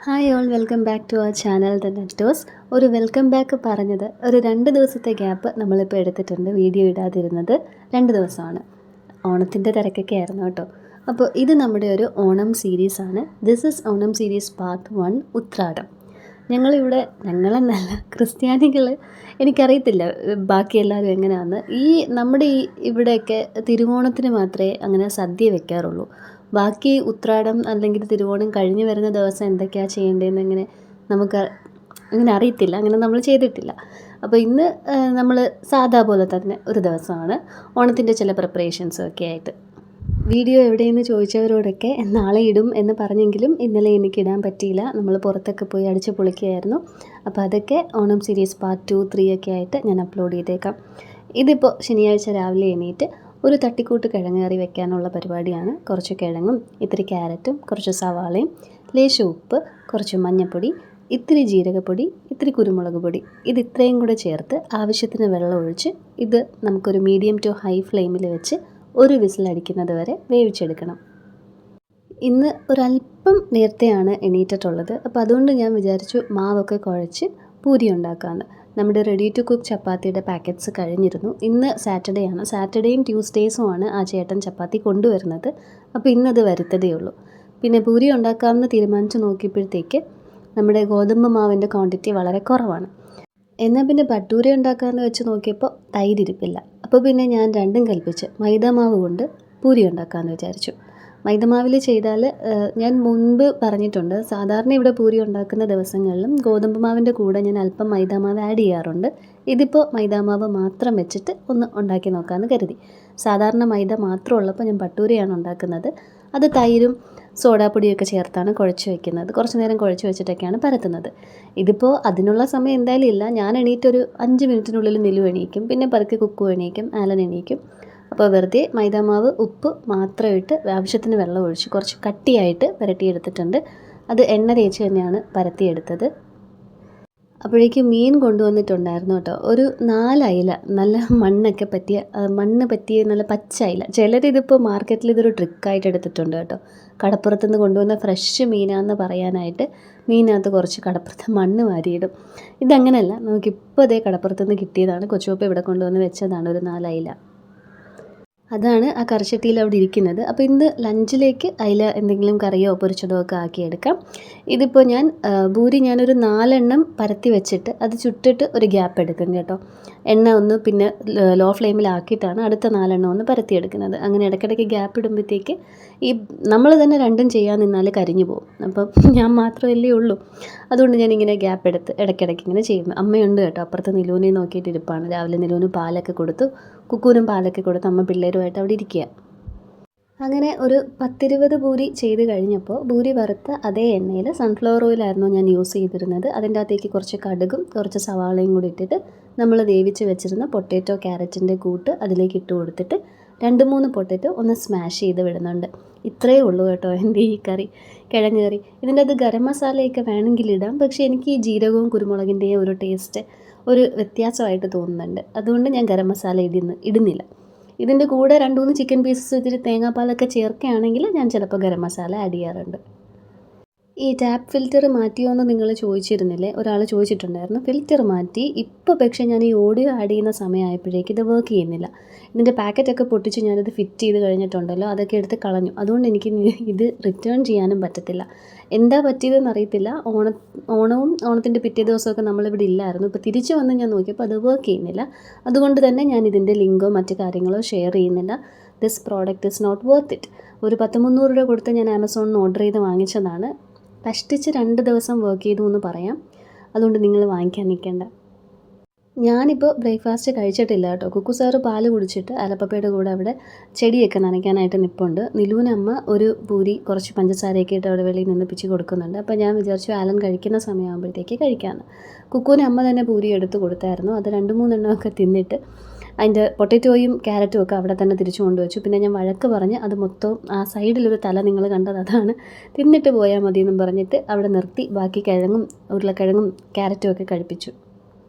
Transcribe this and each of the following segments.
Hi all, welcome back to our channel the Nettos. ഒരു welcome back പറഞ്ഞത് ഒരു 2 ദിവസത്തെ ഗ്യാപ്പ് നമ്മളിപ്പോൾ എടുത്തിട്ടുണ്ട്. വീഡിയോ ഇടാതിരുന്നത് 2 ദിവസമാണ്. ഓണത്തിൻ്റെ തിരക്കൊക്കെ ആയിരുന്നു കേട്ടോ. അപ്പോൾ ഇത് നമ്മുടെ ഒരു ഓണം സീരീസാണ്. This is Onam series part 1 Uthradam. ഞങ്ങളെന്നല്ല, ക്രിസ്ത്യാനികൾ, എനിക്കറിയത്തില്ല ബാക്കി എല്ലാവരും എങ്ങനെയാണെന്ന്. നമ്മുടെ ഇവിടെയൊക്കെ തിരുവോണത്തിന് മാത്രമേ അങ്ങനെ സദ്യ വെക്കാറുള്ളൂ. ബാക്കി ഉത്രാടം അല്ലെങ്കിൽ തിരുവോണം കഴിഞ്ഞ് വരുന്ന ദിവസം എന്തൊക്കെയാണ് ചെയ്യേണ്ടതെന്ന് നമുക്ക് അങ്ങനെ അറിയത്തില്ല, അങ്ങനെ നമ്മൾ ചെയ്തിട്ടില്ല. അപ്പോൾ ഇന്ന് നമ്മൾ സാധാ പോലെ തന്നെ ഒരു ദിവസമാണ്, ഓണത്തിൻ്റെ ചില പ്രിപ്പറേഷൻസും ഒക്കെ ആയിട്ട്. വീഡിയോ എവിടെയെന്ന് ചോദിച്ചവരോടൊക്കെ നാളെ ഇടും എന്ന് പറഞ്ഞെങ്കിലും ഇന്നലെ എനിക്ക് ഇടാൻ പറ്റിയില്ല. നമ്മൾ പുറത്തൊക്കെ പോയി അടിച്ച് പൊളിക്കുകയായിരുന്നു. അപ്പോൾ അതൊക്കെ ഓണം സീരീസ് പാർട്ട് 2, 3 ഒക്കെ ആയിട്ട് ഞാൻ അപ്ലോഡ് ചെയ്തേക്കാം. ഇതിപ്പോൾ ശനിയാഴ്ച രാവിലെ എണീറ്റ് ഒരു തട്ടിക്കൂട്ട് കിഴങ്ങ് കറി വെക്കാനുള്ള പരിപാടിയാണ്. കുറച്ച് കിഴങ്ങും ഇത്തിരി ക്യാരറ്റും കുറച്ച് സവാളയും ലേശം ഉപ്പ്, കുറച്ച് മഞ്ഞൾപ്പൊടി, ഇത്തിരി ജീരകപ്പൊടി, ഇത്തിരി കുരുമുളക് പൊടി, ഇത് ഇത്രയും കൂടെ ചേർത്ത് ആവശ്യത്തിന് വെള്ളം ഒഴിച്ച് ഇത് നമുക്കൊരു മീഡിയം ടു ഹൈ ഫ്ലെയിമിൽ വെച്ച് ഒരു വിസിലടിക്കുന്നത് വരെ വേവിച്ചെടുക്കണം. ഇന്ന് ഒരല്പം നേരത്തെയാണ് എണീറ്റിട്ടുള്ളത്. അപ്പോൾ അതുകൊണ്ട് ഞാൻ വിചാരിച്ചു മാവൊക്കെ കുഴച്ച് പൂരി ഉണ്ടാക്കാമെന്ന്. നമ്മുടെ റെഡി ടു കുക്ക് ചപ്പാത്തിയുടെ പാക്കറ്റ്സ് കഴിഞ്ഞിരുന്നു. ഇന്ന് സാറ്റർഡേ ആണ്. സാറ്റർഡേയും ട്യൂസ്ഡേയ്സും ആണ് ആ ചേട്ടൻ ചപ്പാത്തി കൊണ്ടുവരുന്നത്. അപ്പോൾ ഇന്നത് വരുത്തതേ ഉള്ളൂ. പിന്നെ പൂരി ഉണ്ടാക്കാമെന്ന് തീരുമാനിച്ച് നോക്കിയപ്പോഴത്തേക്ക് നമ്മുടെ ഗോതമ്പ് മാവിൻ്റെ ക്വാണ്ടിറ്റി വളരെ കുറവാണ്. എന്നാൽ പിന്നെ ഭട്ടൂര ഉണ്ടാക്കാമെന്ന് വെച്ച് നോക്കിയപ്പോൾ തൈരിരിപ്പില്ല. അപ്പോൾ പിന്നെ ഞാൻ രണ്ടും കൽപ്പിച്ച് മൈദാമാവ് കൊണ്ട് പൂരി ഉണ്ടാക്കാമെന്ന് വിചാരിച്ചു. മൈദമാവിൽ ചെയ്താൽ ഞാൻ മുൻപ് പറഞ്ഞിട്ടുണ്ട്, സാധാരണ ഇവിടെ പൂരി ഉണ്ടാക്കുന്ന ദിവസങ്ങളിലും ഗോതമ്പ് മാവിൻ്റെ കൂടെ ഞാൻ അല്പം മൈദാമാവ് ആഡ് ചെയ്യാറുണ്ട്. ഇതിപ്പോൾ മൈദാമാവ് മാത്രം വെച്ചിട്ട് ഒന്ന് ഉണ്ടാക്കി നോക്കാമെന്ന് കരുതി. സാധാരണ മൈദ മാത്രം ഉള്ളപ്പോൾ ഞാൻ ഭട്ടൂരയാണ് ഉണ്ടാക്കുന്നത്. അത് തൈരും സോഡാപ്പൊടിയൊക്കെ ചേർത്താണ് കുഴച്ച് വയ്ക്കുന്നത്. കുറച്ച് നേരം കുഴച്ച് വെച്ചിട്ടൊക്കെയാണ് പരത്തുന്നത്. ഇതിപ്പോൾ അതിനുള്ള സമയം എന്തായാലും ഇല്ല. ഞാൻ എണീറ്റൊരു 5 മിനിറ്റിനുള്ളിൽ നിലു എണീക്കും, പിന്നെ പതുക്കെ കുക്കു എണീക്കും, ആലൻ എണീക്കും. അപ്പോൾ വെറുതെ മൈദാമാവ് ഉപ്പ് മാത്രം ഇട്ട് ആവശ്യത്തിന് വെള്ളം ഒഴിച്ച് കുറച്ച് കട്ടിയായിട്ട് പരട്ടിയെടുത്തിട്ടുണ്ട്. അത് എണ്ണ തേച്ച് തന്നെയാണ് പരത്തിയെടുത്തത്. അപ്പോഴേക്കും മീൻ കൊണ്ടുവന്നിട്ടുണ്ടായിരുന്നു കേട്ടോ. ഒരു 4 അയില, നല്ല മണ്ണ് പറ്റിയ നല്ല പച്ച അയില. ചിലരിതിപ്പോൾ മാർക്കറ്റിൽ ഇതൊരു ട്രിക്കായിട്ട് എടുത്തിട്ടുണ്ട് കേട്ടോ. കടപ്പുറത്തുനിന്ന് കൊണ്ടുവന്ന ഫ്രഷ് മീനാണെന്ന് പറയാനായിട്ട് മീനകത്ത് കുറച്ച് കടപ്പുറത്ത് മണ്ണ് വാരിയിടും. ഇതങ്ങനെയല്ല, നമുക്കിപ്പോൾ അതേ കടപ്പുറത്തുനിന്ന് കിട്ടിയതാണ്. കൊച്ചുവപ്പ ഇവിടെ കൊണ്ടുവന്ന് വെച്ചതാണ് ഒരു 4 അയില. അതാണ് ആ കറിച്ചട്ടിയിൽ അവിടെ ഇരിക്കുന്നത്. അപ്പോൾ ഇന്ന് ലഞ്ചിലേക്ക് അയില എന്തെങ്കിലും കറിയോ പൊരിച്ചതോ ഒക്കെ ആക്കിയെടുക്കാം. ഇതിപ്പോൾ ഭൂരി ഞാനൊരു 4 എണ്ണം പരത്തി വെച്ചിട്ട് അത് ചുട്ടിട്ട് ഒരു ഗ്യാപ്പ് എടുക്കും കേട്ടോ. എണ്ണ ഒന്ന് പിന്നെ ലോ ഫ്ലെയിമിലാക്കിയിട്ടാണ് അടുത്ത 4 എണ്ണം ഒന്ന് പരത്തിയെടുക്കുന്നത്. അങ്ങനെ ഇടയ്ക്കിടയ്ക്ക് ഗ്യാപ്പ് ഇടുമ്പോഴത്തേക്ക് നമ്മൾ തന്നെ രണ്ടും ചെയ്യാൻ നിന്നാൽ കരിഞ്ഞു പോകും. അപ്പം ഞാൻ മാത്രമല്ലേ ഉള്ളൂ, അതുകൊണ്ട് ഞാനിങ്ങനെ ഗ്യാപ്പ് എടുത്ത് ഇടയ്ക്കിടയ്ക്ക് ഇങ്ങനെ ചെയ്യുന്നു. അമ്മയുണ്ട് കേട്ടോ, അപ്പുറത്ത് നിലൂനെ നോക്കിയിട്ട് ഇരിപ്പാണ്. രാവിലെ നിലൂന് പാലൊക്കെ കൊടുത്തു, കുക്കൂനും പാലൊക്കെ കൊടുത്ത് അമ്മ പിള്ളേരുമായിട്ട് അവിടെ ഇരിക്കുക. അങ്ങനെ ഒരു 10-20 പൂരി ചെയ്ത് കഴിഞ്ഞപ്പോൾ പൂരി വറുത്ത അതേ എണ്ണയിൽ സൺഫ്ലവർ ഓയിലായിരുന്നു ഞാൻ യൂസ് ചെയ്തിരുന്നത്. അതിൻ്റെ അകത്തേക്ക് കുറച്ച് കടുകും കുറച്ച് സവാളയും കൂടി ഇട്ടിട്ട് നമ്മൾ വേവിച്ച് വെച്ചിരുന്ന പൊട്ടാറ്റോ ക്യാരറ്റിൻ്റെ കൂട്ട് അതിലേക്ക് ഇട്ട് കൊടുത്തിട്ട് 2-3 പൊട്ടാറ്റോ ഒന്ന് സ്മാഷ് ചെയ്ത് വിടുന്നുണ്ട്. ഇത്രയേ ഉള്ളൂ കേട്ടോ എൻ്റെ ഈ കറി, കിഴങ്ങ് കറി. ഇതിൻ്റെ അത് ഗരം മസാലയൊക്കെ വേണമെങ്കിൽ ഇടാം, പക്ഷേ എനിക്ക് ഈ ജീരകവും കുരുമുളകിൻ്റെയും ഒരു ടേസ്റ്റ് ഒരു വ്യത്യാസമായിട്ട് തോന്നുന്നുണ്ട്. അതുകൊണ്ട് ഞാൻ ഗരം മസാല ഇടുന്നില്ല. ഇതിൻ്റെ കൂടെ 2-3 ചിക്കൻ പീസസ് വെച്ചിട്ട് തേങ്ങാപ്പാലൊക്കെ ചേർക്കുകയാണെങ്കിൽ ഞാൻ ചിലപ്പോൾ ഗരം മസാല ആഡ് ചെയ്യാറുണ്ട്. ഈ ടാപ്പ് ഫിൽറ്റർ മാറ്റിയോ എന്ന് നിങ്ങൾ ചോദിച്ചിരുന്നില്ലേ, ഒരാൾ ചോദിച്ചിട്ടുണ്ടായിരുന്നു. ഫിൽറ്റർ മാറ്റി. ഇപ്പോൾ പക്ഷേ ഞാൻ ഈ ഓഡിയോ ആഡ് ചെയ്യുന്ന സമയമായപ്പോഴേക്ക് ഇത് വർക്ക് ചെയ്യുന്നില്ല. ഇതിൻ്റെ പാക്കറ്റൊക്കെ പൊട്ടിച്ച് ഞാനിത് ഫിറ്റ് ചെയ്ത് കഴിഞ്ഞിട്ടുണ്ടല്ലോ, അതൊക്കെ എടുത്ത് കളഞ്ഞു. അതുകൊണ്ട് എനിക്ക് ഇത് റിട്ടേൺ ചെയ്യാനും പറ്റത്തില്ല. എന്താ പറ്റിയതെന്ന് അറിയത്തില്ല. ഓണത്തിൻ്റെ പിറ്റേ ദിവസമൊക്കെ നമ്മളിവിടെ ഇല്ലായിരുന്നു. ഇപ്പോൾ തിരിച്ച് വന്ന് ഞാൻ നോക്കിയപ്പോൾ അത് വർക്ക് ചെയ്യുന്നില്ല. അതുകൊണ്ട് തന്നെ ഞാൻ ഇതിൻ്റെ ലിങ്കോ മറ്റു കാര്യങ്ങളോ ഷെയർ ചെയ്യുന്നില്ല. This product is not worth it. ഒരു 10-300 രൂപ കൊടുത്ത് ഞാൻ ആമസോണിൽ ഓർഡർ ചെയ്ത് വാങ്ങിച്ചതാണ്. കഷ്ടിച്ച് 2 ദിവസം വർക്ക് ചെയ്തു എന്ന് പറയാം. അതുകൊണ്ട് നിങ്ങൾ വാങ്ങിക്കാൻ നിൽക്കേണ്ട. ഞാനിപ്പോൾ ബ്രേക്ക്ഫാസ്റ്റ് കഴിച്ചിട്ടില്ല കേട്ടോ. കുക്കു സാറ് പാല് കുടിച്ചിട്ട് അലപ്പപ്പയുടെ കൂടെ അവിടെ ചെടിയൊക്കെ നനയ്ക്കാനായിട്ട് നിൽപ്പുണ്ട്. നിലൂനമ്മ ഒരു പൂരി കുറച്ച് പഞ്ചസാരയൊക്കെ ഇട്ട് അവിടെ വെളിയിൽ നിന്ന് പിച്ച് കൊടുക്കുന്നുണ്ട്. അപ്പോൾ ഞാൻ വിചാരിച്ചു ആലൻ കഴിക്കുന്ന സമയമാകുമ്പോഴത്തേക്ക് കഴിക്കാമെന്ന്. കുക്കുവിന് അമ്മ തന്നെ പൂരി എടുത്ത് കൊടുത്തായിരുന്നു. അത് 2-3 എണ്ണമൊക്കെ തിന്നിട്ട് അതിൻ്റെ പൊട്ടാറ്റോയും ക്യാരറ്റും ഒക്കെ അവിടെ തന്നെ തിരിച്ചു കൊണ്ടുവച്ചു. പിന്നെ ഞാൻ വഴക്ക് പറഞ്ഞ് അത് മൊത്തം ആ സൈഡിലൊരു തല നിങ്ങൾ കണ്ടത് അതാണ്, തിന്നിട്ട് പോയാൽ മതി എന്നും പറഞ്ഞിട്ട് അവിടെ നിർത്തി. ബാക്കി ഉരുളക്കിഴങ്ങും ക്യാരറ്റും ഒക്കെ കഴിപ്പിച്ചു.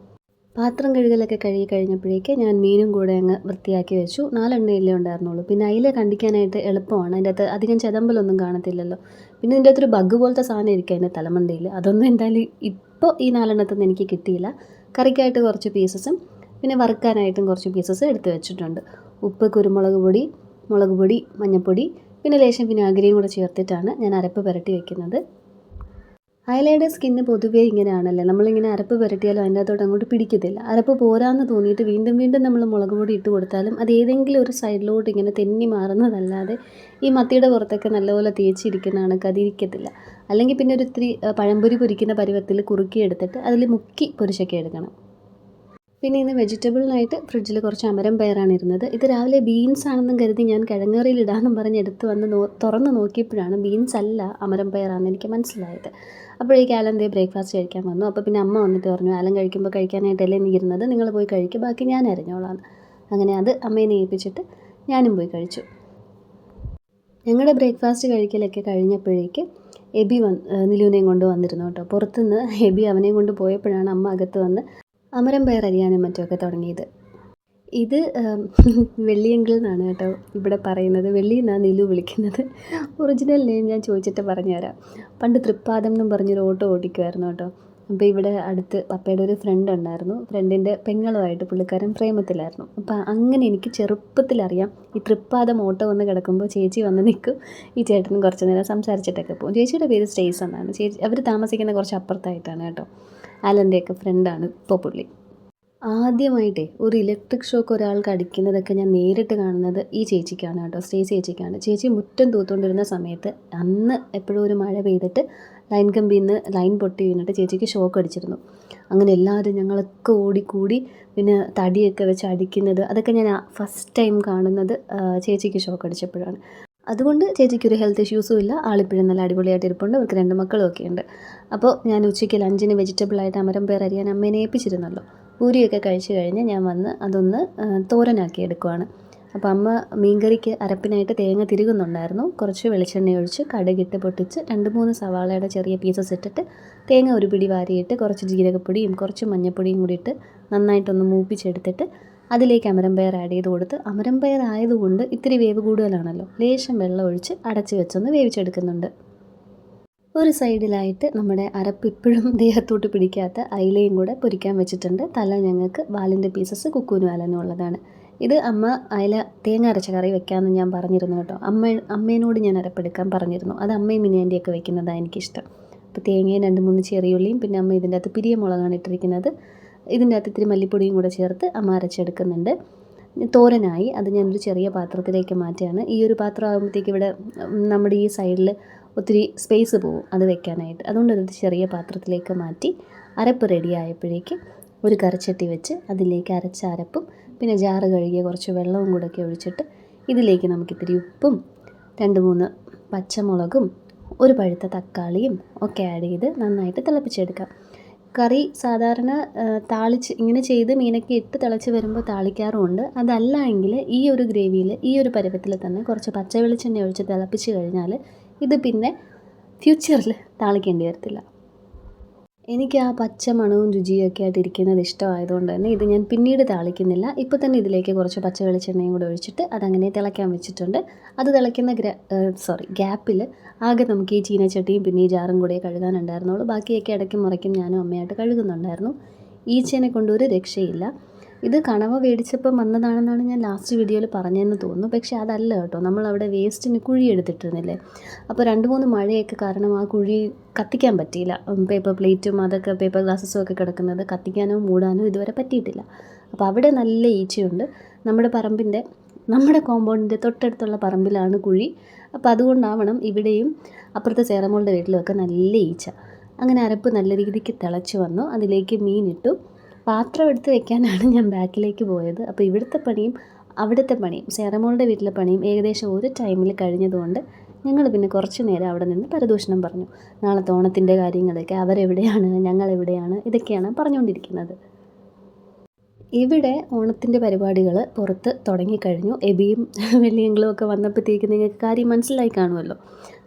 പാത്രം കഴുകലൊക്കെ കഴുകി കഴിഞ്ഞപ്പോഴേക്ക് ഞാൻ മീനും കൂടെ അങ്ങ് വൃത്തിയാക്കി വെച്ചു. 4 എണ്ണയല്ലേ ഉണ്ടായിരുന്നുള്ളൂ. പിന്നെ അയില കണ്ടിക്കാനായിട്ട് എളുപ്പമാണ്. അതിൻ്റെ അകത്ത് അധികം ചെതമ്പലൊന്നും കാണത്തില്ലല്ലോ. പിന്നെ ഇതിൻ്റെ അകത്തൊരു ബഗ് പോലത്തെ സാധനം ഇരിക്കുക അതിൻ്റെ തലമണ്ടയിൽ. അതൊന്നും എന്തായാലും ഇപ്പോൾ ഈ 4 എനിക്ക് കിട്ടിയില്ല. കറിക്കായിട്ട് കുറച്ച് പീസസും പിന്നെ വറുക്കാനായിട്ടും കുറച്ച് പീസസ് എടുത്ത് വെച്ചിട്ടുണ്ട്. ഉപ്പ്, കുരുമുളക് പൊടി, മുളക് പൊടി, മഞ്ഞൾപ്പൊടി, പിന്നെ ലേശം വിനാഗിരിയും കൂടെ ചേർത്തിട്ടാണ് ഞാൻ അരപ്പ് പുരട്ടി വെക്കുന്നത്. അയലയുടെ സ്കിന്ന് പൊതുവേ ഇങ്ങനെയാണല്ലേ, നമ്മളിങ്ങനെ അരപ്പ് പുരട്ടിയാലും അതിൻ്റെ അകത്തോട്ട് അങ്ങോട്ട് പിടിക്കത്തില്ല. അരപ്പ് പോരാന്ന് തോന്നിയിട്ട് വീണ്ടും വീണ്ടും നമ്മൾ മുളക് പൊടി ഇട്ട് കൊടുത്താലും അത് ഏതെങ്കിലും ഒരു സൈഡിലോട്ട് ഇങ്ങനെ തെന്നി മാറുന്നതല്ലാതെ ഈ മത്തിയുടെ പുറത്തൊക്കെ നല്ലപോലെ തേച്ചിരിക്കുന്ന കണക്ക് അതിരിക്കത്തില്ല. അല്ലെങ്കിൽ പിന്നെ ഒരു ഇത്തിരി പഴംപൊരി പൊരിക്കുന്ന പരുവത്തിൽ കുറുക്കിയെടുത്തിട്ട് അതിൽ മുക്കി പൊരിച്ചൊക്കെ എടുക്കണം. പിന്നെ ഇന്ന് വെജിറ്റബിളിനായിട്ട് ഫ്രിഡ്ജിൽ കുറച്ച് അമരം പയറാണ് ഇരുന്നത്. ഇത് രാവിലെ ബീൻസ് ആണെന്നും കരുതി ഞാൻ കിഴങ്ങറിയിൽ ഇടാമെന്നും പറഞ്ഞ് എടുത്ത് വന്ന് തുറന്ന് നോക്കിയപ്പോഴാണ് ബീൻസ് അല്ല അമരം പയറാണെന്ന് എനിക്ക് മനസ്സിലായത്. അപ്പോഴേക്കും ആലന്തേ ബ്രേക്ക്ഫാസ്റ്റ് കഴിക്കാൻ വന്നു. അപ്പോൾ പിന്നെ അമ്മ വന്നിട്ട് പറഞ്ഞു, ആലം കഴിക്കുമ്പോൾ കഴിക്കാനായിട്ടല്ലേ നീ ഇരുന്നത്, നിങ്ങൾ പോയി കഴിക്കും, ബാക്കി ഞാൻ അരിഞ്ഞോളാം. അങ്ങനെ അത് അമ്മയെ ഏൽപ്പിച്ചിട്ട് ഞാനും പോയി കഴിച്ചു. ഞങ്ങളുടെ ബ്രേക്ക്ഫാസ്റ്റ് കഴിക്കലൊക്കെ കഴിഞ്ഞപ്പോഴേക്ക് എബി നിലുവിനെയും കൊണ്ട് വന്നിരുന്നു കേട്ടോ. പുറത്തുനിന്ന് എബി അവനെയും കൊണ്ട് പോയപ്പോഴാണ് അമ്മ അകത്ത് വന്ന് അമരം പയർ അരിയാനും മറ്റുമൊക്കെ തുടങ്ങിയത്. ഇത് വെള്ളിയെങ്കിൽ എന്നാണ് കേട്ടോ ഇവിടെ പറയുന്നത്. വെള്ളി എന്നാണ് നിലു വിളിക്കുന്നത്. ഒറിജിനൽ നെയിം ഞാൻ ചോദിച്ചിട്ട് പറഞ്ഞുതരാം. പണ്ട് തൃപ്പാദം എന്നും പറഞ്ഞൊരു ഓട്ടോ ഓടിക്കുമായിരുന്നു കേട്ടോ. അപ്പോൾ ഇവിടെ അടുത്ത് പപ്പയുടെ ഒരു ഫ്രണ്ട് ഉണ്ടായിരുന്നു. ഫ്രണ്ടിൻ്റെ പെങ്ങളുമായിട്ട് പുള്ളിക്കാരൻ പ്രേമത്തിലായിരുന്നു. അപ്പോൾ അങ്ങനെ എനിക്ക് ചെറുപ്പത്തിലറിയാം, ഈ തൃപ്പാദം ഓട്ടോ വന്ന് കിടക്കുമ്പോൾ ചേച്ചി വന്ന് നിൽക്കും, ഈ ചേട്ടനും കുറച്ച് നേരം സംസാരിച്ചിട്ടൊക്കെ പോകും. ചേച്ചിയുടെ പേര് സ്റ്റേസ് എന്നാണ്. ചേച്ചി അവർ താമസിക്കുന്ന കുറച്ച് അപ്പുറത്തായിട്ടാണ് കേട്ടോ. ആലൻ്റെയൊക്കെ ഫ്രണ്ടാണ് ഇപ്പോൾ പുള്ളി. ആദ്യമായിട്ടേ ഒരു ഇലക്ട്രിക് ഷോക്ക് ഒരാൾക്ക് അടിക്കുന്നതൊക്കെ ഞാൻ നേരിട്ട് കാണുന്നത് ഈ ചേച്ചിക്കാണ് കേട്ടോ, സ്റ്റേസ് ചേച്ചിക്കാണ്. ചേച്ചി മുറ്റം തൂത്തുകൊണ്ടിരുന്ന സമയത്ത് അന്ന് എപ്പോഴും ഒരു മഴ പെയ്തിട്ട് ലൈൻ കമ്പിയിൽ നിന്ന് ലൈൻ പൊട്ടി വീണിട്ട് ചേച്ചിക്ക് ഷോക്ക് അടിച്ചിരുന്നു. അങ്ങനെ എല്ലാവരും ഞങ്ങളൊക്കെ ഓടിക്കൂടി പിന്നെ തടിയൊക്കെ വെച്ച് അടിക്കുന്നത് അതൊക്കെ ഞാൻ ഫസ്റ്റ് ടൈം കാണുന്നത് ചേച്ചിക്ക് ഷോക്ക് അടിച്ചപ്പോഴാണ്. അതുകൊണ്ട് ചേച്ചിക്കൊരു ഹെൽത്ത് ഇഷ്യൂസും ഇല്ല, ആളിപ്പോഴും നല്ല അടിപൊളിയായിട്ട് ഇരിപ്പുണ്ട്. അവർക്ക് 2 മക്കളും ഒക്കെ ഉണ്ട്. അപ്പോൾ ഞാൻ ഉച്ചയ്ക്ക് ലഞ്ചിന് വെജിറ്റബിളായിട്ട് അമരം പയർ അരിയാൻ അമ്മേനെ ഏൽപ്പിച്ചിരുന്നല്ലോ. പൂരിയൊക്കെ കഴിച്ച് കഴിഞ്ഞ് ഞാൻ വന്ന് അതൊന്ന് തോരനാക്കി എടുക്കുവാണ്. അപ്പോൾ അമ്മ മീൻകറിക്ക് അരപ്പിനായിട്ട് തേങ്ങ തിരുകുന്നുണ്ടായിരുന്നു. കുറച്ച് വെളിച്ചെണ്ണ ഒഴിച്ച് കടുകിട്ട് പൊട്ടിച്ച് 2-3 സവാളയുടെ ചെറിയ പീസസ് ഇട്ടിട്ട് തേങ്ങ ഒരു പിടി വാരിയിട്ട് കുറച്ച് ജീരകപ്പൊടിയും കുറച്ച് മഞ്ഞൾപ്പൊടിയും കൂടി ഇട്ട് നന്നായിട്ടൊന്ന് മൂപ്പിച്ചെടുത്തിട്ട് അതിലേക്ക് അമരം പയർ ആഡ് ചെയ്ത് കൊടുത്ത്, അമരം പയർ ആയതുകൊണ്ട് ഇത്തിരി വേവ് കൂടുതലാണല്ലോ, ലേശം വെള്ളം ഒഴിച്ച് അടച്ച് വെച്ചൊന്ന് വേവിച്ചെടുക്കുന്നുണ്ട്. ഒരു സൈഡിലായിട്ട് നമ്മുടെ അരപ്പ് ഇപ്പോഴും ദേഹത്തോട്ട് പിടിക്കാത്ത അയിലയും കൂടെ പൊരിക്കാൻ വെച്ചിട്ടുണ്ട്. തല ഞങ്ങൾക്ക്, വാലിൻ്റെ പീസസ് കുക്കുവിനും അലനും ഉള്ളതാണ്. ഇത് അമ്മ അയില തേങ്ങ അരച്ച കറി വെക്കാമെന്ന് ഞാൻ പറഞ്ഞിരുന്നു കേട്ടോ. അമ്മേനോട് ഞാൻ അരപ്പെടുക്കാൻ പറഞ്ഞിരുന്നു. അത് അമ്മയും മിനിയാൻ്റെയൊക്കെ വെക്കുന്നതാണ് എനിക്കിഷ്ടം. അപ്പോൾ തേങ്ങയും 2-3 ചെറിയുള്ളിയും പിന്നെ അമ്മ ഇതിൻ്റെ അകത്ത് പിരിയമുളകാണ് ഇട്ടിരിക്കുന്നത്. ഇതിൻ്റെ അകത്ത് ഇത്തിരി മല്ലിപ്പൊടിയും കൂടെ ചേർത്ത് അമ്മ അരച്ചെടുക്കുന്നുണ്ട്. തോരനായി അത് ഞാനൊരു ചെറിയ പാത്രത്തിലേക്ക് മാറ്റുകയാണ്. ഈ ഒരു പാത്രം ആകുമ്പോഴത്തേക്ക് ഇവിടെ നമ്മുടെ ഈ സൈഡിൽ ഒത്തിരി സ്പേസ് പോകും അത് വെക്കാനായിട്ട്. അതുകൊണ്ട് അതൊരു ചെറിയ പാത്രത്തിലേക്ക് മാറ്റി അരപ്പ് റെഡി ആയപ്പോഴേക്ക് ഒരു കറിച്ചട്ടി വെച്ച് അതിലേക്ക് അരച്ച അരപ്പും പിന്നെ ജാറ് കഴുകിയ കുറച്ച് വെള്ളവും കൂടെയൊക്കെ ഒഴിച്ചിട്ട് ഇതിലേക്ക് നമുക്കിത്തിരി ഉപ്പും 2-3 പച്ചമുളകും ഒരു പഴുത്ത തക്കാളിയും ഒക്കെ ആഡ് ചെയ്ത് നന്നായിട്ട് തിളപ്പിച്ചെടുക്കാം. കറി സാധാരണ താളിച്ച് ഇങ്ങനെ ചെയ്ത് മീനൊക്കെ ഇട്ട് തിളച്ച് വരുമ്പോൾ താളിക്കാറുമുണ്ട്. അതല്ല എങ്കിൽ ഈ ഒരു ഗ്രേവിയിൽ ഈ ഒരു പരുവത്തിൽ തന്നെ കുറച്ച് പച്ച വെളിച്ചെണ്ണ ഒഴിച്ച് തിളപ്പിച്ച് കഴിഞ്ഞാൽ ഇത് പിന്നെ ഫ്യൂച്ചറിൽ താളിക്കേണ്ടി വരത്തില്ല. എനിക്ക് ആ പച്ച മണവും രുചിയൊക്കെ ആയിട്ട് ഇരിക്കുന്നത് ഇഷ്ടമായതുകൊണ്ട് തന്നെ ഇത് ഞാൻ പിന്നീട് താളിക്കുന്നില്ല. ഇപ്പോൾ തന്നെ ഇതിലേക്ക് കുറച്ച് പച്ച വെളിച്ചെണ്ണയും കൂടെ ഒഴിച്ചിട്ട് അതങ്ങനെ തിളയ്ക്കാൻ വെച്ചിട്ടുണ്ട്. അത് തിളയ്ക്കുന്ന ഗ്യാപ്പിൽ ആകെ നമുക്ക് ഈ ചീനച്ചട്ടിയും പിന്നെ ഈ ജാറും കൂടെ കഴുകാനുണ്ടായിരുന്നുള്ളൂ. ബാക്കിയൊക്കെ ഇടയ്ക്കും മുറയ്ക്കും ഞാനും അമ്മയായിട്ട് കഴുകുന്നുണ്ടായിരുന്നു. ഈച്ചേനെ കൊണ്ടൊരു രക്ഷയില്ല. ഇത് കണവ മേടിച്ചപ്പം വന്നതാണെന്നാണ് ഞാൻ ലാസ്റ്റ് വീഡിയോയിൽ പറഞ്ഞതെന്ന് തോന്നുന്നു. പക്ഷേ അതല്ല കേട്ടോ, നമ്മളവിടെ വേസ്റ്റിന് കുഴി എടുത്തിട്ടിരുന്നില്ലേ, അപ്പോൾ 2-3 മഴയൊക്കെ കാരണം ആ കുഴി കത്തിക്കാൻ പറ്റിയില്ല. പേപ്പർ പ്ലേറ്റും അതൊക്കെ പേപ്പർ ഗ്ലാസ്സസും ഒക്കെ കിടക്കുന്നത് കത്തിക്കാനോ മൂടാനോ ഇതുവരെ പറ്റിയിട്ടില്ല. അപ്പോൾ അവിടെ നല്ല ഈച്ചയുണ്ട്. നമ്മുടെ കോമ്പൗണ്ടിൻ്റെ തൊട്ടടുത്തുള്ള പറമ്പിലാണ് കുഴി. അപ്പോൾ അതുകൊണ്ടാവണം ഇവിടെയും അപ്പുറത്തെ സേറമോളുടെ വീട്ടിലുമൊക്കെ നല്ല ഈച്ച. അങ്ങനെ അരപ്പ് നല്ല രീതിക്ക് തിളച്ച് വന്നു. അതിലേക്ക് മീനിട്ടു. പാത്രം എടുത്ത് വെക്കാനാണ് ഞാൻ ബാക്കിലേക്ക് പോയത്. അപ്പോൾ ഇവിടുത്തെ പണിയും അവിടുത്തെ പണിയും സേറമോളുടെ വീട്ടിലെ പണിയും ഏകദേശം ഒരു ടൈമിൽ കഴിഞ്ഞതുകൊണ്ട് ഞങ്ങൾ പിന്നെ കുറച്ച് നേരം അവിടെ നിന്ന് പരദൂഷണം പറഞ്ഞു. നാളത്തെ ഓണത്തിൻ്റെ കാര്യങ്ങളൊക്കെ അവരെവിടെയാണ് ഞങ്ങളെവിടെയാണ് ഇതൊക്കെയാണ് പറഞ്ഞുകൊണ്ടിരിക്കുന്നത്. ഇവിടെ ഓണത്തിൻ്റെ പരിപാടികൾ പുറത്ത് തുടങ്ങിക്കഴിഞ്ഞു. എബിയും വെള്ളിയങ്ങളും ഒക്കെ വന്നപ്പോഴത്തേക്ക് നിങ്ങൾക്ക് കാര്യം മനസ്സിലായി കാണുമല്ലോ.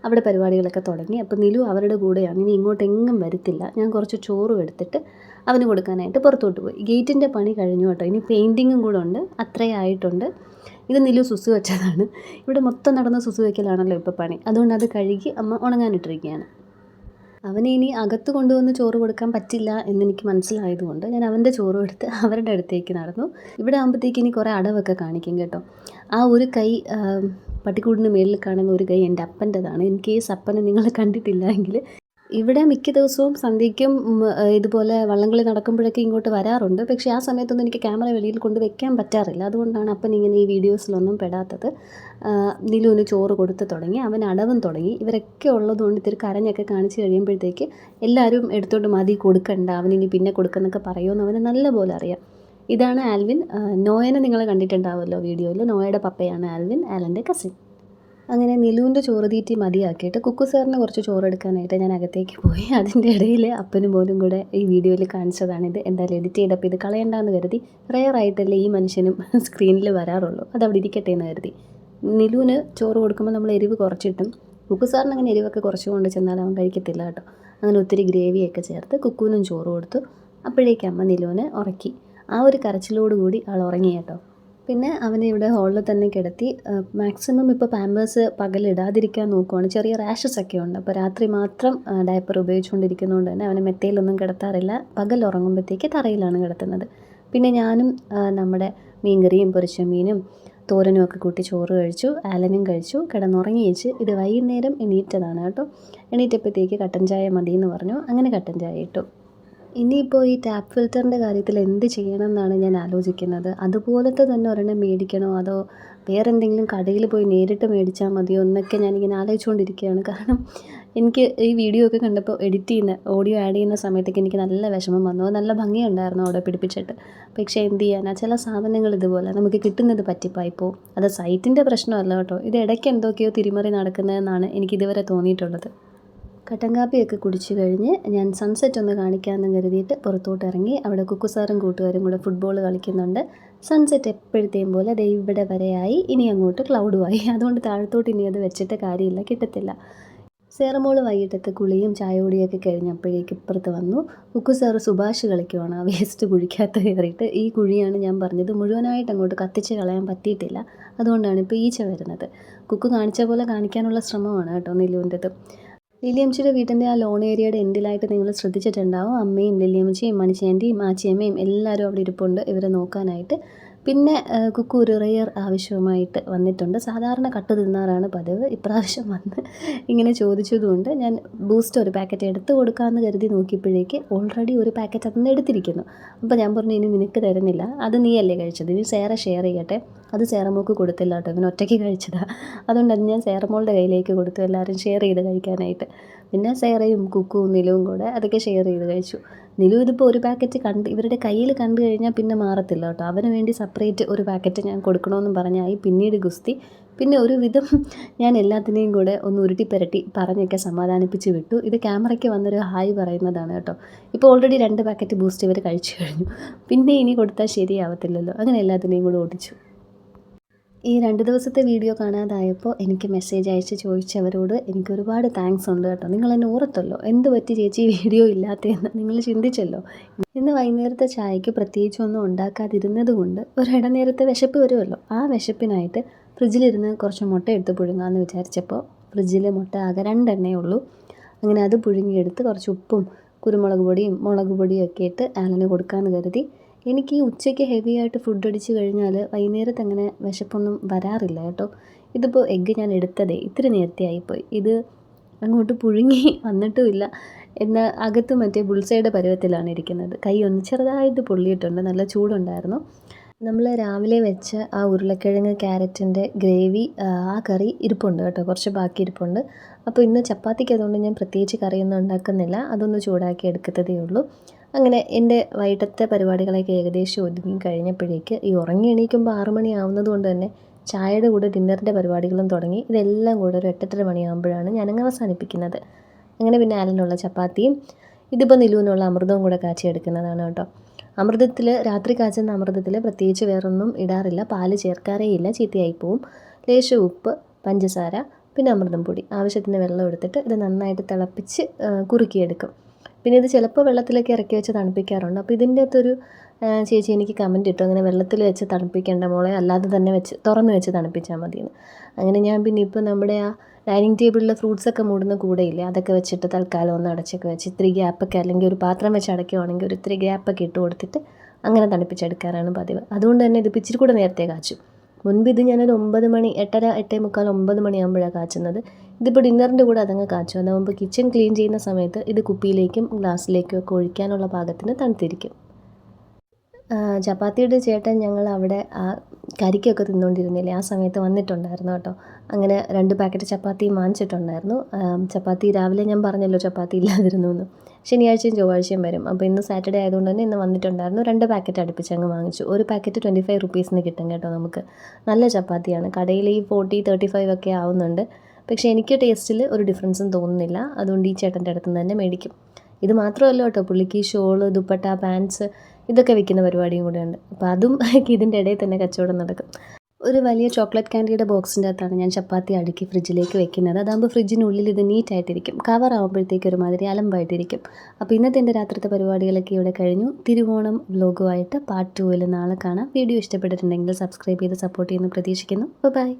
അവിടെ പരിപാടികളൊക്കെ തുടങ്ങി. അപ്പോൾ നിലു അവരുടെ കൂടെയാണ്, ഇനി ഇങ്ങോട്ടെങ്ങും വരത്തില്ല. ഞാൻ കുറച്ച് ചോറും എടുത്തിട്ട് അവന് കൊടുക്കാനായിട്ട് പുറത്തോട്ട് പോയി. ഗേറ്റിൻ്റെ പണി കഴിഞ്ഞു കേട്ടോ. ഇനി പെയിൻറ്റിങ്ങും കൂടെ ഉണ്ട്, അത്രയായിട്ടുണ്ട്. ഇത് നിലു സുസു വെച്ചതാണ്. ഇവിടെ മൊത്തം നടന്ന സുസു വയ്ക്കലാണല്ലോ ഇപ്പോൾ പണി. അതുകൊണ്ട് അത് കഴുകി അമ്മ ഉണങ്ങാനിട്ടിരിക്കുകയാണ്. അവന് ഇനി അകത്ത് കൊണ്ടുവന്ന് ചോറ് കൊടുക്കാൻ പറ്റില്ല എന്നെനിക്ക് മനസ്സിലായതുകൊണ്ട് ഞാൻ അവൻ്റെ ചോറും എടുത്ത് അവരുടെ അടുത്തേക്ക് നടന്നു. ഇവിടെ ആകുമ്പോഴത്തേക്ക് ഇനി കുറേ അടവൊക്കെ കാണിക്കും കേട്ടോ. ആ ഒരു കൈ പട്ടിക്കൂടിന് മേളിൽ കാണുന്ന ഒരു കൈ എൻ്റെ അപ്പൻ്റെതാണ്. ഇൻ കേസ് അപ്പനെ നിങ്ങൾ കണ്ടിട്ടില്ല എങ്കിൽ ഇവിടെ മിക്ക ദിവസവും സന്ധ്യയ്ക്കും ഇതുപോലെ വള്ളംകളി നടക്കുമ്പോഴൊക്കെ ഇങ്ങോട്ട് വരാറുണ്ട്. പക്ഷേ ആ സമയത്തൊന്നും എനിക്ക് ക്യാമറ വെളിയിൽ കൊണ്ട് വെക്കാൻ പറ്റാറില്ല. അതുകൊണ്ടാണ് അപ്പൻ ഇങ്ങനെ ഈ വീഡിയോസിലൊന്നും പെടാത്തത്. നിലുവിന് ചോറ് കൊടുത്ത് തുടങ്ങി, അവൻ അടവും തുടങ്ങി. ഇവരൊക്കെ ഉള്ളതുകൊണ്ട് ഇത്തിരി കരഞ്ഞൊക്കെ കാണിച്ച് കഴിയുമ്പോഴത്തേക്ക് എല്ലാവരും എടുത്തോണ്ട് മതി, കൊടുക്കണ്ട, അവനിനി പിന്നെ കൊടുക്കുന്നൊക്കെ പറയുമെന്ന് അവന് നല്ലപോലെ അറിയാം. ഇതാണ് ആൽവിൻ. നോയനെ നിങ്ങൾ കണ്ടിട്ടുണ്ടാവുമല്ലോ വീഡിയോയിൽ. നോയയുടെ പപ്പയാണ് ആൽവിൻ, ആലൻ്റെ കസിൻ. അങ്ങനെ നിലുവിൻ്റെ ചോറ് തീറ്റി മതിയാക്കിയിട്ട് കുക്കു സാറിന് കുറച്ച് ചോറെടുക്കാനായിട്ട് ഞാൻ അകത്തേക്ക് പോയി. അതിൻ്റെ ഇടയിൽ അപ്പനും മോനും കൂടെ ഈ വീഡിയോയിൽ കാണിച്ചതാണിത്. എന്തായാലും എഡിറ്റ് ചെയ്തപ്പോൾ ഇത് കളയണ്ടെന്ന് കരുതി. റെയറായിട്ടല്ലേ ഈ മനുഷ്യനും സ്ക്രീനിൽ വരാറുള്ളൂ, അതവിടെ ഇരിക്കട്ടെ എന്ന് കരുതി. നിലുവിന് ചോറ് കൊടുക്കുമ്പോൾ നമ്മൾ എരിവ് കുറച്ചിട്ടും കുക്കു സാറിന് അങ്ങനെ എരിവൊക്കെ കുറച്ച് കൊണ്ട് ചെന്നാൽ അവൻ കഴിക്കത്തില്ല കേട്ടോ. അങ്ങനെ ഒത്തിരി ഗ്രേവിയൊക്കെ ചേർത്ത് കുക്കുവിനും ചോറ് കൊടുത്തു. അപ്പോഴേക്കും അമ്മ നിലുവിനെ ഉറക്കി. ആ ഒരു കരച്ചിലോടുകൂടി ആൾ ഉറങ്ങി കേട്ടോ. പിന്നെ അവനെ ഇവിടെ ഹോളിൽ തന്നെ കിടത്തി. മാക്സിമം ഇപ്പോൾ പാമ്പേഴ്സ് പകലിടാതിരിക്കാൻ നോക്കുവാണ്. ചെറിയ റാഷസ് ഒക്കെ ഉണ്ട്. അപ്പോൾ രാത്രി മാത്രം ഡയപ്പർ ഉപയോഗിച്ചുകൊണ്ടിരിക്കുന്നതുകൊണ്ട് തന്നെ അവനെ മെത്തയിലൊന്നും കിടത്താറില്ല. പകൽ ഉറങ്ങുമ്പോഴത്തേക്ക് തറയിലാണ് കിടത്തുന്നത്. പിന്നെ ഞാനും നമ്മുടെ മീൻകറിയും പൊരിച്ച മീനും തോരനും ഒക്കെ കൂട്ടി ചോറ് കഴിച്ചു. ആലനും കഴിച്ചു, കിടന്നുറങ്ങിയേച്ച്. ഇത് വൈകുന്നേരം എണീറ്റതാണ് കേട്ടോ. എണീറ്റപ്പോഴത്തേക്ക് കട്ടൻ ചായ മതി എന്ന് പറഞ്ഞു. അങ്ങനെ കട്ടൻ ചായ ഇട്ടു. ഇനിയിപ്പോൾ ഈ ടാപ്പ് ഫിൽറ്ററിൻ്റെ കാര്യത്തിൽ എന്ത് ചെയ്യണം എന്നാണ് ഞാൻ ആലോചിക്കുന്നത്. അതുപോലത്തെ തന്നെ ഒരെണ്ണം മേടിക്കണോ അതോ വേറെ എന്തെങ്കിലും കടയിൽ പോയി നേരിട്ട് മേടിച്ചാൽ മതിയോ എന്നൊക്കെ ഞാനിങ്ങനെ ആലോചിച്ചുകൊണ്ടിരിക്കുകയാണ്. കാരണം എനിക്ക് ഈ വീഡിയോ ഒക്കെ കണ്ടപ്പോൾ എഡിറ്റ് ചെയ്യുന്ന ഓഡിയോ ആഡ് ചെയ്യുന്ന സമയത്തേക്ക് എനിക്ക് നല്ല വിഷമം വന്നു. അത് നല്ല ഭംഗിയുണ്ടായിരുന്നു അവിടെ പിടിപ്പിച്ചിട്ട്. പക്ഷേ എന്ത് ചെയ്യാനാ, ചില സാധനങ്ങൾ ഇതുപോലെ നമുക്ക് കിട്ടുന്നത് പറ്റിപ്പായിപ്പോൾ. അത് സൈറ്റിൻ്റെ പ്രശ്നമല്ല കേട്ടോ, ഇത് ഇടയ്ക്ക് എന്തൊക്കെയോ തിരിമറി നടക്കുന്നതെന്നാണ് എനിക്കിതുവരെ തോന്നിയിട്ടുള്ളത്. കട്ടൻ കാപ്പിയൊക്കെ കുടിച്ച് കഴിഞ്ഞ് ഞാൻ സൺസെറ്റ് ഒന്ന് കാണിക്കാമെന്ന് കരുതിയിട്ട് പുറത്തോട്ട് ഇറങ്ങി. അവിടെ കുക്കു സാറും കൂട്ടുകാരും കൂടെ ഫുട്ബോൾ കളിക്കുന്നുണ്ട്. സൺസെറ്റ് എപ്പോഴത്തെയും പോലെ ദേ ഇവിടെ വരെയായി. ഇനി അങ്ങോട്ട് ക്ലൗഡുമായി. അതുകൊണ്ട് താഴത്തോട്ട് ഇനി അത് വെച്ചിട്ട് കാര്യമില്ല, കിട്ടത്തില്ല. സേറമോള് വൈകിട്ടത്തെ കുളിയും ചായ കുടിയൊക്കെ കഴിഞ്ഞപ്പോഴേക്ക് ഇപ്പുറത്ത് വന്നു. കുക്കു സാറ് സുഭാഷ് കളിക്കുവാണ് ആ വേസ്റ്റ് കുഴിക്കകത്ത് കയറിയിട്ട്. ഈ കുഴിയാണ് ഞാൻ പറഞ്ഞത്, മുഴുവനായിട്ട് അങ്ങോട്ട് കത്തിച്ച് കളയാൻ പറ്റിയിട്ടില്ല. അതുകൊണ്ടാണ് ഇപ്പോൾ ഈച്ച വരുന്നത്. കുക്കു കാണിച്ച പോലെ കാണിക്കാനുള്ള ശ്രമമാണ് കേട്ടോ നിലുവിൻ്റെത്. ലില്ലിയമ്മച്ചിയുടെ വീട്ടിൻ്റെ ആ ലോൺ ഏരിയയുടെ എൻഡിലായിട്ട് നിങ്ങൾ ശ്രദ്ധിച്ചിട്ടുണ്ടാവും. അമ്മയും ലില്ലിയമ്മച്ചിയും മണിച്ചേൻ്റെയും ആച്ചിയമ്മയും എല്ലാവരും അവിടെ ഇരിപ്പുണ്ട് ഇവരെ നോക്കാനായിട്ട്. പിന്നെ കുക്കു ഒരു റെയർ ആവശ്യവുമായിട്ട് വന്നിട്ടുണ്ട്. സാധാരണ കട്ട് തിന്നാറാണ് പതിവ്. ഇപ്രാവശ്യം വന്ന് ഇങ്ങനെ ചോദിച്ചതുകൊണ്ട് ഞാൻ ബൂസ്റ്റ് ഒരു പാക്കറ്റ് എടുത്ത് കൊടുക്കാമെന്ന് കരുതി നോക്കിയപ്പോഴേക്ക് ഓൾറെഡി ഒരു പാക്കറ്റ് അതിൽ എടുത്തിരിക്കുന്നു. അപ്പോൾ ഞാൻ പറഞ്ഞു ഇനി നിനക്ക് തരുന്നില്ല, അത് നീയല്ലേ കഴിച്ചത്, ഇനി സേറ ഷെയർ ചെയ്യട്ടെ. അത് സേറമോൾക്ക് കൊടുത്തില്ല കേട്ടോ, ഇവൻ ഒറ്റയ്ക്ക് കഴിച്ചതാണ്. അതുകൊണ്ട് അത് ഞാൻ സേറമോളുടെ കയ്യിലേക്ക് കൊടുത്തു, എല്ലാവരും ഷെയർ ചെയ്ത് കഴിക്കാനായിട്ട്. പിന്നെ സേറയും കുക്കുവും നിലുവും കൂടെ അതൊക്കെ ഷെയർ ചെയ്ത് കഴിച്ചു. നിലു ഇതിപ്പോൾ ഒരു പാക്കറ്റ് ഇവരുടെ കയ്യിൽ കണ്ടു കഴിഞ്ഞാൽ പിന്നെ മാറത്തില്ല കേട്ടോ. അവന് വേണ്ടി സെപ്പറേറ്റ് ഒരു പാക്കറ്റ് ഞാൻ കൊടുക്കണമെന്നും പറഞ്ഞായി പിന്നീട് ഗുസ്തി. പിന്നെ ഒരു വിധം ഞാൻ എല്ലാത്തിനെയും കൂടെ ഒന്ന് ഉരുട്ടിപ്പരട്ടി പറഞ്ഞൊക്കെ സമാധാനിപ്പിച്ച് വിട്ടു. ഇത് ക്യാമറയ്ക്ക് വന്നൊരു ഹായ് പറയുന്നതാണ് കേട്ടോ. ഇപ്പോൾ ഓൾറെഡി 2 പാക്കറ്റ് ബൂസ്റ്റ് ഇവർ കഴിച്ചു കഴിഞ്ഞു. പിന്നെ ഇനി കൊടുത്താൽ ശരിയാവത്തില്ലല്ലോ. അങ്ങനെ എല്ലാത്തിനെയും കൂടെ ഓടിച്ചു. ഈ 2 ദിവസത്തെ വീഡിയോ കാണാതായപ്പോൾ എനിക്ക് മെസ്സേജ് അയച്ച് ചോദിച്ചവരോട് എനിക്ക് ഒരുപാട് താങ്ക്സ് ഉണ്ട് കേട്ടോ. നിങ്ങളെന്നെ ഓർത്തല്ലോ, എന്ത് പറ്റി ചേച്ചി വീഡിയോ ഇല്ലാത്തതെന്ന് നിങ്ങൾ ചിന്തിച്ചല്ലോ. ഇന്ന് വൈകുന്നേരത്തെ ചായക്ക് പ്രത്യേകിച്ചൊന്നും ഉണ്ടാക്കാതിരുന്നത് കൊണ്ട് ഒരിടനേരത്തെ വിശപ്പ് വരുമല്ലോ. ആ വിശപ്പിനായിട്ട് ഫ്രിഡ്ജിലിരുന്ന് കുറച്ച് മുട്ട എടുത്ത് പുഴുങ്ങാമെന്ന് വിചാരിച്ചപ്പോൾ ഫ്രിഡ്ജിൽ മുട്ട ആകെ 2 എണ്ണേ ഉള്ളൂ. അങ്ങനെ അത് പുഴുങ്ങിയെടുത്ത് കുറച്ച് ഉപ്പും കുരുമുളക് പൊടിയും മുളക് പൊടിയും ഒക്കെ ഇട്ട് ആലന് കൊടുക്കാമെന്ന് കരുതി. എനിക്ക് ഈ ഉച്ചയ്ക്ക് ഹെവി ആയിട്ട് ഫുഡ് അടിച്ച് കഴിഞ്ഞാൽ വൈകുന്നേരത്ത് അങ്ങനെ വിശപ്പൊന്നും വരാറില്ല കേട്ടോ. ഇതിപ്പോൾ എഗ്ഗ് ഞാൻ എടുത്തതേ ഇത്തിരി നേരത്തെ ആയിപ്പോയി. ഇത് അങ്ങോട്ട് പുഴുങ്ങി വന്നിട്ടുമില്ല. എന്നാൽ അകത്ത് മറ്റേ ബുൾസൈഡ് പരുവത്തിലാണ് ഇരിക്കുന്നത്. കൈ ഒന്ന് ചെറുതായിട്ട് പൊള്ളിയിട്ടുണ്ട്, നല്ല ചൂടുണ്ടായിരുന്നു. നമ്മൾ രാവിലെ വെച്ച ആ ഉരുളക്കിഴങ്ങ് ക്യാരറ്റിൻ്റെ ഗ്രേവി ആ കറി ഇരിപ്പുണ്ട് കേട്ടോ, കുറച്ച് ബാക്കി ഇരിപ്പുണ്ട്. അപ്പോൾ ഇന്ന് ചപ്പാത്തിക്ക് അതുകൊണ്ട് ഞാൻ പ്രത്യേകിച്ച് കറിയൊന്നും ഉണ്ടാക്കുന്നില്ല, അതൊന്ന് ചൂടാക്കി എടുക്കത്തതേ ഉള്ളൂ. അങ്ങനെ എൻ്റെ വൈകിട്ടത്തെ പരിപാടികളൊക്കെ ഏകദേശം ഒതുങ്ങി കഴിഞ്ഞപ്പോഴേക്ക് ഈ ഉറങ്ങി എണീക്കുമ്പോൾ 6 മണി ആവുന്നത് കൊണ്ട് തന്നെ ചായയുടെ കൂടെ ഡിന്നറിൻ്റെ പരിപാടികളും തുടങ്ങി. ഇതെല്ലാം കൂടെ ഒരു 8:30 മണിയാകുമ്പോഴാണ് ഞാനങ്ങ് അവസാനിപ്പിക്കുന്നത്. അങ്ങനെ പിന്നെ ആലിനുള്ള ചപ്പാത്തിയും ഇതിപ്പോൾ നിലുവിനുള്ള അമൃതവും കൂടെ കാച്ചിയെടുക്കുന്നതാണ് കേട്ടോ. അമൃതത്തിൽ രാത്രി കാച്ചുന്ന അമൃതത്തിൽ പ്രത്യേകിച്ച് വേറൊന്നും ഇടാറില്ല, പാല് ചേർക്കാറേ ഇല്ല, ചീത്തയായി പോവും. ലേശം ഉപ്പ്, പഞ്ചസാര, പിന്നെ അമൃതം പൊടി, ആവശ്യത്തിന് വെള്ളം എടുത്തിട്ട് ഇത് നന്നായിട്ട് തിളപ്പിച്ച് കുറുക്കിയെടുക്കും. പിന്നെ ഇത് ചിലപ്പോൾ വെള്ളത്തിലൊക്കെ ഇറക്കി വെച്ച് തണുപ്പിക്കാറുണ്ട്. അപ്പോൾ ഇതിൻ്റെ അകത്തൊരു ചേച്ചി എനിക്ക് കമൻറ്റ് ഇട്ടു, അങ്ങനെ വെള്ളത്തിൽ വെച്ച് തണുപ്പിക്കേണ്ട മോളെ, അല്ലാതെ തന്നെ വെച്ച് തുറന്ന് വെച്ച് തണുപ്പിച്ചാൽ മതിയെന്ന്. അങ്ങനെ ഞാൻ പിന്നെ ഇപ്പോൾ നമ്മുടെ ആ ഡൈനിങ് ടേബിളിൽ ഫ്രൂട്ട്സൊക്കെ മൂടുന്ന കൂടെയില്ലേ, അതൊക്കെ വെച്ചിട്ട് തൽക്കാലം ഒന്ന് അടച്ചൊക്കെ വെച്ച് ഇത്തിരി ഗ്യാപ്പൊക്കെ, അല്ലെങ്കിൽ ഒരു പാത്രം വെച്ച് അടയ്ക്കുവാണെങ്കിൽ ഒരു ഇത്തിരി ഗ്യാപ്പൊക്കെ ഇട്ട് കൊടുത്തിട്ട് അങ്ങനെ തണുപ്പിച്ചെടുക്കാറാണ് പതിവ്. അതുകൊണ്ട് തന്നെ ഇതിപ്പോൾ ഇച്ചിരി കൂടെ നേരത്തെ കാച്ചും. മുൻപ് ഇത് ഞാനൊരു 9 മണി, 8:30, 8:45, 9 മണിയാകുമ്പോഴാണ് കാച്ചുന്നത്. ഇതിപ്പോൾ ഡിന്നറിൻ്റെ കൂടെ അതങ്ങ് കാച്ചും. അതാകുമ്പോൾ കിച്ചൺ ക്ലീൻ ചെയ്യുന്ന സമയത്ത് ഇത് കുപ്പിയിലേക്കും ഗ്ലാസ്സിലേക്കും ഒക്കെ ഒഴിക്കാനുള്ള പാകത്തിന് തണുത്തിരിക്കും. ചപ്പാത്തിയുടെ ചേട്ടൻ ഞങ്ങൾ അവിടെ ആ കരിക്കൊക്കെ തിന്നുകൊണ്ടിരുന്നില്ലേ, ആ സമയത്ത് വന്നിട്ടുണ്ടായിരുന്നു കേട്ടോ. അങ്ങനെ 2 പാക്കറ്റ് ചപ്പാത്തിയും വാങ്ങിച്ചിട്ടുണ്ടായിരുന്നു. ചപ്പാത്തി രാവിലെ ഞാൻ പറഞ്ഞല്ലോ ചപ്പാത്തി ഇല്ലാതിരുന്നു എന്ന്. ശനിയാഴ്ചയും ചൊവ്വാഴ്ചയും വരും. അപ്പോൾ ഇന്ന് സാറ്റർഡേ ആയതുകൊണ്ട് തന്നെ ഇന്ന് വന്നിട്ടുണ്ടായിരുന്നു. 2 പാക്കറ്റ് അടുപ്പിച്ച് അങ്ങ് വാങ്ങിച്ചു. ഒരു പാക്കറ്റ് 25 റുപ്പീസിന് കിട്ടും കേട്ടോ നമുക്ക്. നല്ല ചപ്പാത്തിയാണ്. കടയിൽ ഈ 40, 35 ഒക്കെ ആവുന്നുണ്ട്. പക്ഷേ എനിക്ക് ടേസ്റ്റിൽ ഒരു ഡിഫറൻസും തോന്നുന്നില്ല. അതുകൊണ്ട് ഈ ചേട്ടൻ്റെ അടുത്ത് നിന്ന് തന്നെ മേടിക്കും. ഇത് മാത്രമല്ല കേട്ടോ, പുള്ളിക്ക് ഷോള്, ദുപ്പട്ട, പാൻസ് ഇതൊക്കെ വിൽക്കുന്ന പരിപാടിയും കൂടെ ഉണ്ട്. അപ്പോൾ അതും ഇതിൻ്റെ ഇടയിൽ തന്നെ കച്ചവടം നടക്കും. ഒരു വലിയ ചോക്ലേറ്റ് ക്യാൻഡിയുടെ ബോക്സിൻ്റെ അകത്താണ് ഞാൻ ചപ്പാത്തി അടുക്കി ഫ്രിഡ്ജിലേക്ക് വെക്കുന്നത്. അതാകുമ്പോൾ ഫ്രിഡ്ജിനുള്ളിൽ ഇത് നീറ്റായിട്ടിരിക്കും. കവറാകുമ്പോഴത്തേക്ക് ഒരുമാതിരി അലമ്പായിട്ടിരിക്കും. അപ്പോൾ ഇന്നത്തെ എൻ്റെ രാത്രിത്തെ പരിപാടികളൊക്കെ ഇവിടെ കഴിഞ്ഞു. തിരുവോണം വ്ലോഗുമായിട്ട് പാർട്ട് 2 നാളെ കാണാം. വീഡിയോ ഇഷ്ടപ്പെട്ടിട്ടുണ്ടെങ്കിൽ സബ്സ്ക്രൈബ് ചെയ്ത് സപ്പോർട്ട് ചെയ്യുമെന്ന് പ്രതീക്ഷിക്കുന്നു. ബൈ.